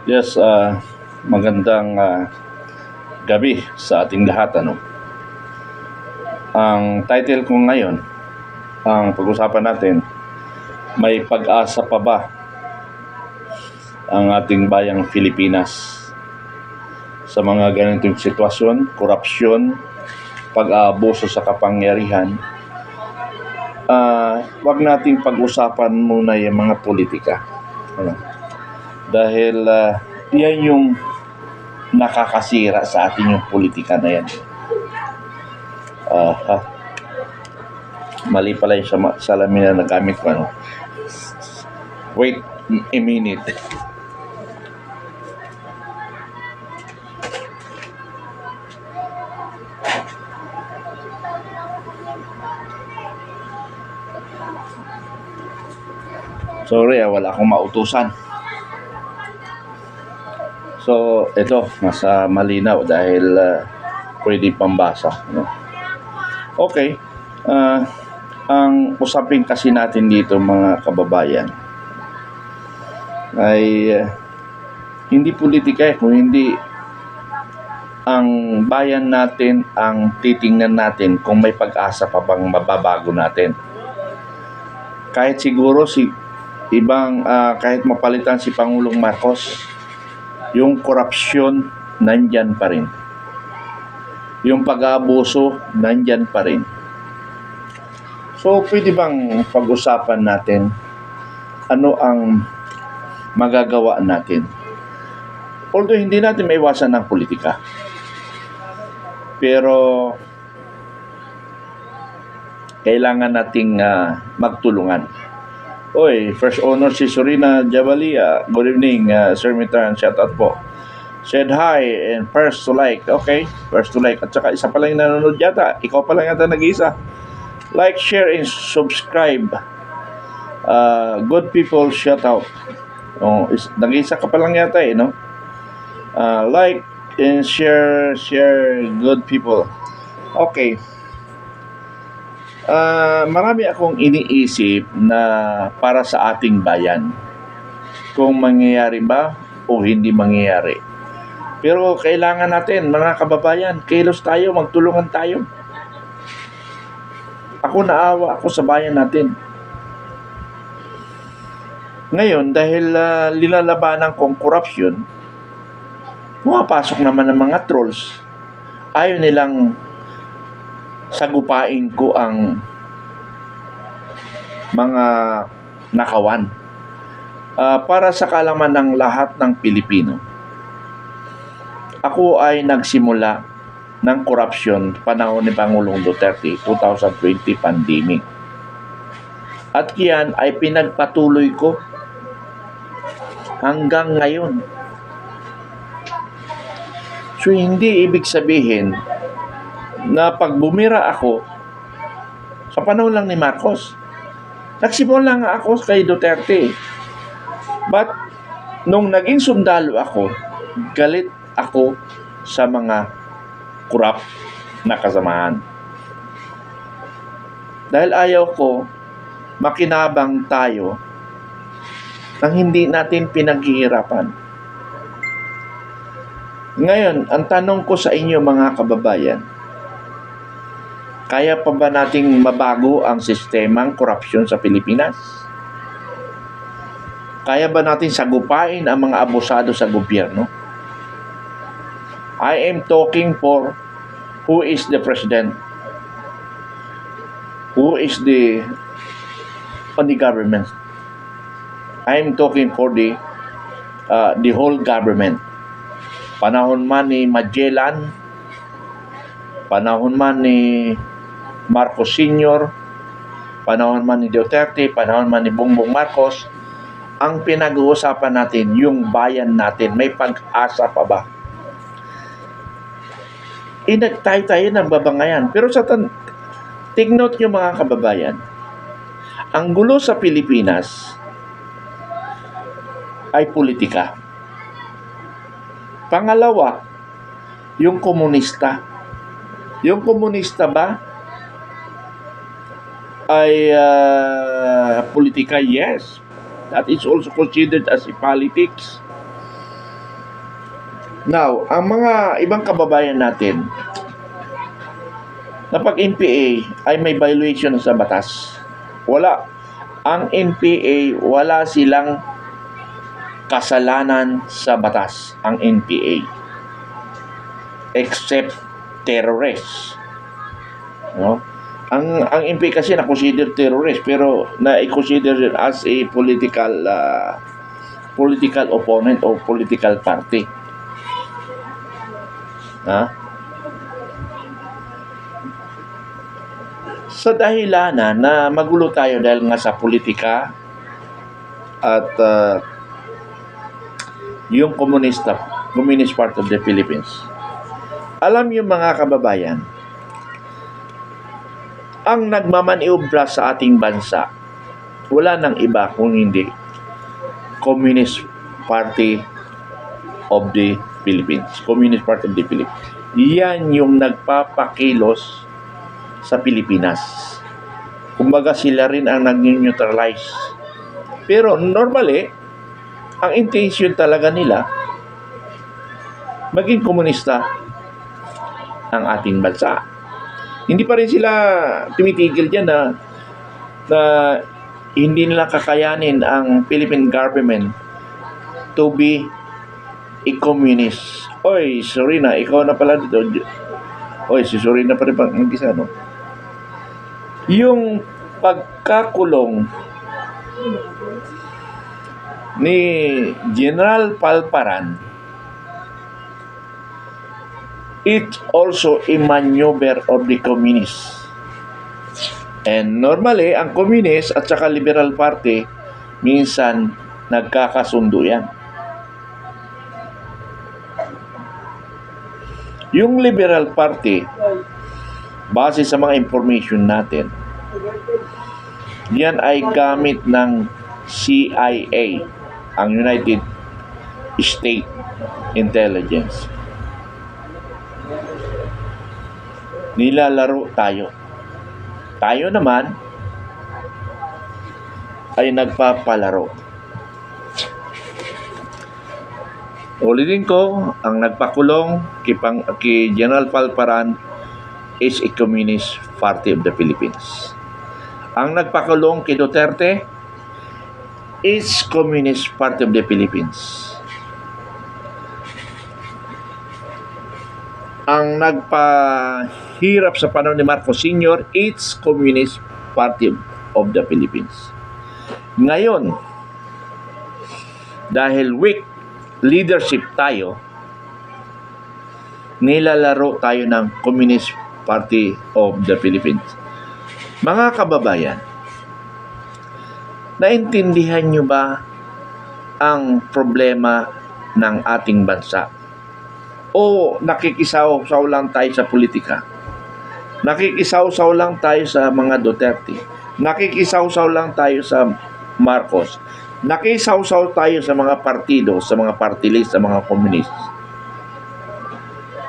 Yes, magandang gabi sa ating lahat. Ang title ko ngayon, ang pag-usapan natin, may pag-asa pa ba ang ating bayang Pilipinas sa mga ganitong sitwasyon, korupsyon, pag-aabuso sa kapangyarihan? Wag nating pag-usapan muna yung mga politika. Ano? Dahil yan yung nakakasira sa ating yung politika na yan. Mali pala yung salamin na nagamit ko. Wait a minute. Sorry, wala akong mautusan. So, ito, nasa malinaw dahil pwede pambasa. Okay. Ang usapin kasi natin dito, mga kababayan, ay hindi politika kung hindi ang bayan natin ang titingnan natin kung may pag-asa pa bang mababago natin. Kahit siguro kahit mapalitan si Pangulong Marcos, yung korupsyon nandyan pa rin. Yung pag-aabuso nandyan pa rin. So, pwede bang pag-usapan natin ano ang magagawa natin? Although hindi natin maiwasan ng politika. Pero kailangan nating magtulungan. Oy, first honor si Sorina Javalia. Good evening, Sir Mitran. Shout out po. Said hi and first to like. Okay, first to like. At saka isa pa lang nanonood yata. Ikaw pa lang yata nag-isa. Like, share, and subscribe. Good people, shout out. Nag-isa ka pa lang yata no? Like and share good people. Okay. Marami akong iniisip na para sa ating bayan. Kung mangyayari ba o hindi mangyayari. Pero kailangan natin, mga kababayan, kilos tayo, magtulungan tayo. Ako naawa ako sa bayan natin. Ngayon, dahil linalabanan kong korupsyon, pumapasok naman ng mga trolls. Ayaw nilang sagupain ko ang mga nakawan. Para sa kalaman ng lahat ng Pilipino, ako ay nagsimula ng korupsyon panahon ni Pangulong Duterte, 2020 pandemic. At yan ay pinagpatuloy ko hanggang ngayon. So, hindi ibig sabihin na pag bumira ako sa panahon lang ni Marcos, nagsimula nga ako kay Duterte. But, nung naging sundalo ako, galit ako sa mga kurap na kasamahan. Dahil ayaw ko makinabang tayo nang hindi natin pinaghihirapan. Ngayon, ang tanong ko sa inyo, mga kababayan, kaya pa ba nating mabago ang sistemang korupsyon sa Pilipinas? Kaya ba natin sagupain ang mga abusado sa gobyerno? I am talking for who is the president, who is on the government. I am talking for the whole government. Panahon man ni Magellan, panahon man ni Marcos Sr., panahon man ni Duterte, panahon man ni Bongbong Marcos, ang pinag-uusapan natin, yung bayan natin, may pag-asa pa ba? Inagtay-tayo ng babangayan. Pero take note nyo, mga kababayan, ang gulo sa Pilipinas ay politika. Pangalawa, yung komunista. Yung komunista ba ay politika? Yes. That is also considered as a politics. Now, ang mga ibang kababayan natin na pag NPA ay may violation sa batas. Wala. Ang NPA, wala silang kasalanan sa batas, ang NPA. Except terrorists. No? Ang NPA kasi na-consider terrorist, pero na-consider as a political opponent o political party. Sa dahilanan na magulo tayo dahil nga sa politika at yung Communist Part of the Philippines. Alam yung mga kababayan, ang nagmamaniobra sa ating bansa, wala nang iba kung hindi Communist Party of the Philippines. Communist Party of the Philippines. Yan yung nagpapakilos sa Pilipinas. Kumbaga sila rin ang nag-neutralize. Pero normally, ang intention talaga nila maging komunista ang ating bansa. Hindi pa rin sila tumitigil dyan na hindi nila kakayanin ang Philippine government to be a communist. Oy, Sorina, ikaw na pala dito. Oy, si Sorina pa rin pang mag-isa, no? Yung pagkakulong ni General Palparan, it's also a maneuver of the communists. And normally, ang communist at saka liberal party, minsan nagkakasundo yan. Yung liberal party, base sa mga information natin, yan ay gamit ng CIA, ang United States Intelligence. Nilalaro tayo. Tayo naman ay nagpapalaro. Ulitin ko, ang nagpakulong kay General Palparan is a Communist Party of the Philippines. Ang nagpakulong kay Duterte is Communist Party of the Philippines. Ang nagpahirap sa panahon ni Marcos Sr., it's Communist Party of the Philippines. Ngayon, dahil weak leadership tayo, nilalaro tayo ng Communist Party of the Philippines. Mga kababayan, naintindihan nyo ba ang problema ng ating bansa? O nakikisaw-saw lang tayo sa politika? Nakikisaw-saw lang tayo sa mga Duterte? Nakikisaw-saw lang tayo sa Marcos? Nakisaw-saw tayo sa mga partido, sa mga party list, sa mga komunist?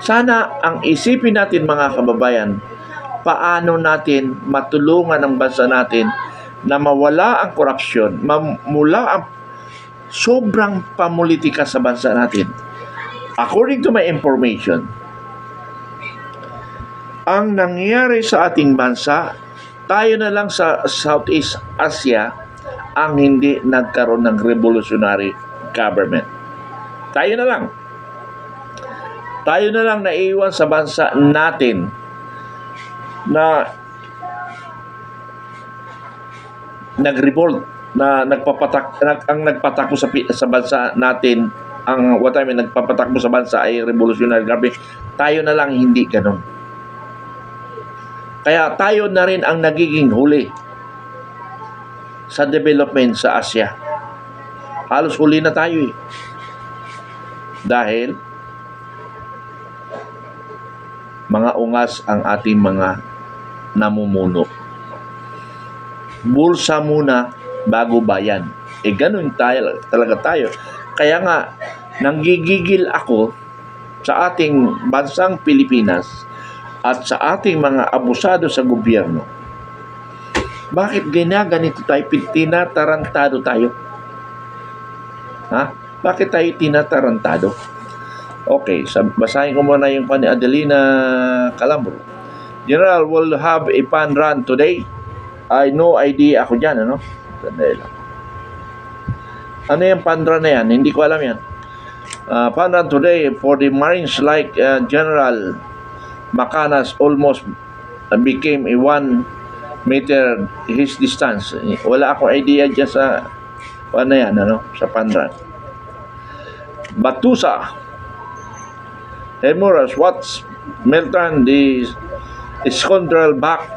Sana ang isipin natin, mga kababayan, paano natin matulungan ang bansa natin na mawala ang korupsyon, mula ang sobrang pamulitika sa bansa natin. According to my information, ang nangyari sa ating bansa, tayo na lang sa Southeast Asia ang hindi nagkaroon ng revolutionary government. Tayo na lang. Tayo na lang naiwan sa bansa natin na nag-revolt, na nagpatakbo sa bansa natin, ang what I mean, nagpapatakbo sa bansa ay revolutionary government. Tayo na lang hindi ganun. Kaya tayo na rin ang nagiging huli sa development sa Asia. Halos huli na tayo eh. Dahil mga ungas ang ating mga namumuno. Bulsa muna bago bayan. Ganun talaga tayo. Kaya nga, nanggigigil ako sa ating bansang Pilipinas at sa ating mga abusado sa gobyerno. Bakit ganito tayo? Tinatarantado tayo. Ha? Bakit tayo tinatarantado? Okay, basahin ko muna yung pa ni Adelina Calambro. General will have a fun run today. I no idea ako dyan, ano? Sandali lang. Ano yung fun run na yan? Hindi ko alam yan. Fun run today for the Marines like General Macanas almost became a 1 meter his distance. Wala akong idea dyan sa ano yan, ano? Sa fun run. Batusa. Hemuras, what's Meltran, the scoundrel back?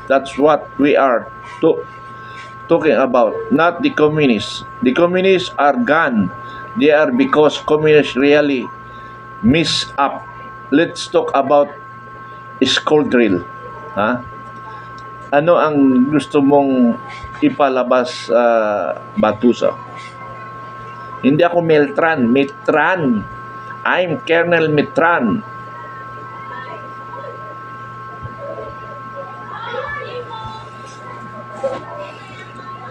That's what we are talking about, not the communists. The communists are gone. They are because communists really miss up. Let's talk about school drill. Ha? Ano ang gusto mong ipalabas, Batusa? Hindi ako Meltran, Mitran. I'm Colonel Mitran.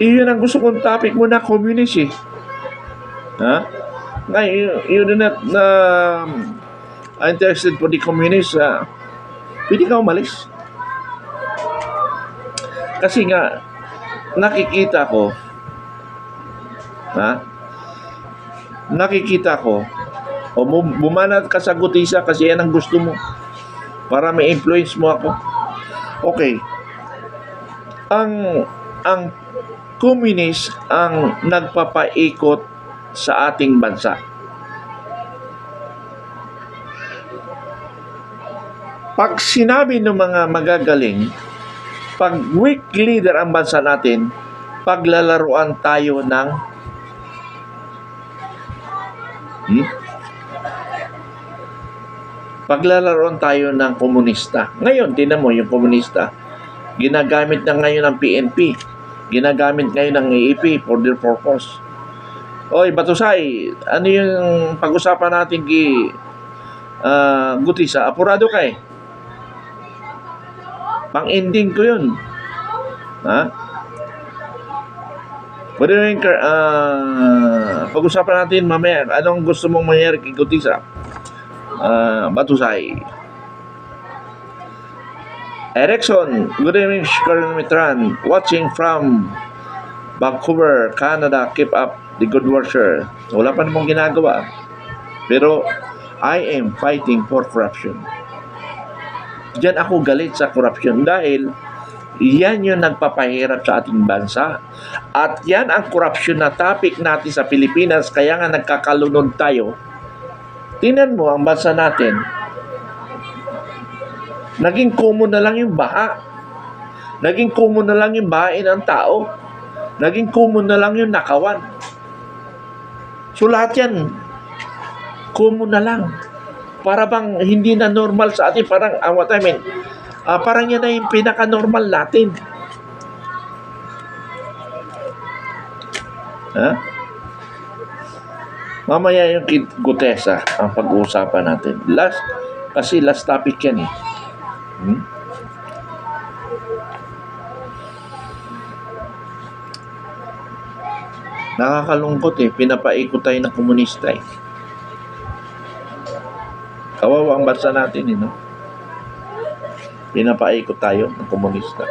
Iyon ang gusto kong topic mo na communist eh. Ha? Ngayon, you do not interested for the communists. Pwede ka umalis. Kasi nga, nakikita ko, o bumanat ka sa gutisa kasi yan ang gusto mo para may influence mo ako. Okay. Ang communist ang nagpapaikot sa ating bansa. Pag sinabi ng mga magagaling, pag weak leader ang bansa natin, paglalaruan tayo ng paglalaroan tayo ng komunista. Ngayon, tinan mo yung komunista, ginagamit na ngayon ng PNP, ginagamit ngayon ng AEP for their purpose. Oy, Batusay, ano yung pag-usapan natin Gutisa? Apurado ka eh. Pang-ending ko yun. Ha? Pwede rin pag-usapan natin mamaya, anong gusto mong mangyari kay Gutisa? Batusay. Erickson, good evening, Colonel Mitran. Watching from Vancouver, Canada. Keep up the good work, sir. Wala pa namang ginagawa. Pero, I am fighting for corruption. Diyan ako galit sa corruption dahil yan yung nagpapahirap sa ating bansa. At yan ang corruption na topic natin sa Pilipinas. Kaya nga nagkakalunod tayo. Tingnan mo ang bansa natin. Naging common na lang yung baha. Naging common na lang yung bahain ng tao. Naging common na lang yung nakawan. So lahat yan, common na lang. Para bang hindi na normal sa atin. Parang, what I mean, parang yan na yung pinaka-normal natin. Ha? Mamaya yung Gutesa ang pag-uusapan natin. Kasi last topic yan eh. Nakakalungkot eh. Pinapaikot tayo ng komunista eh. Kawawa ang bansa natin eh, no? Pinapaikot tayo ng komunista.